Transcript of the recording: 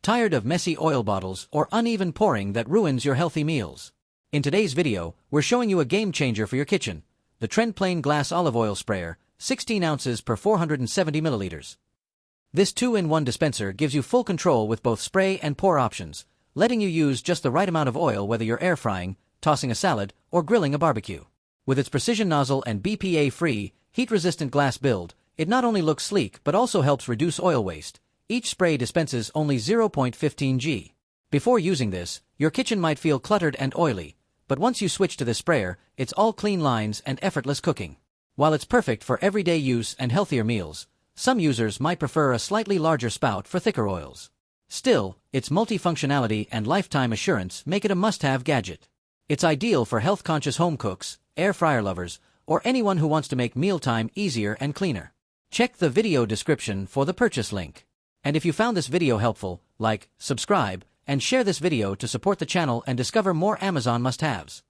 Tired of messy oil bottles or uneven pouring that ruins your healthy meals? In today's video, we're showing you a game changer for your kitchen, the TrendPlain Glass Olive Oil Sprayer, 16 ounces per 470 milliliters. This 2-in-1 dispenser gives you full control with both spray and pour options, letting you use just the right amount of oil whether you're air frying, tossing a salad, or grilling a barbecue. With its precision nozzle and BPA-free, heat-resistant glass build, it not only looks sleek but also helps reduce oil waste. Each spray dispenses only 0.15 g. Before using this, your kitchen might feel cluttered and oily, but once you switch to this sprayer, it's all clean lines and effortless cooking. While it's perfect for everyday use and healthier meals, some users might prefer a slightly larger spout for thicker oils. Still, its multifunctionality and lifetime assurance make it a must-have gadget. It's ideal for health-conscious home cooks, air fryer lovers, or anyone who wants to make mealtime easier and cleaner. Check the video description for the purchase link. And if you found this video helpful, like, subscribe, and share this video to support the channel and discover more Amazon must-haves.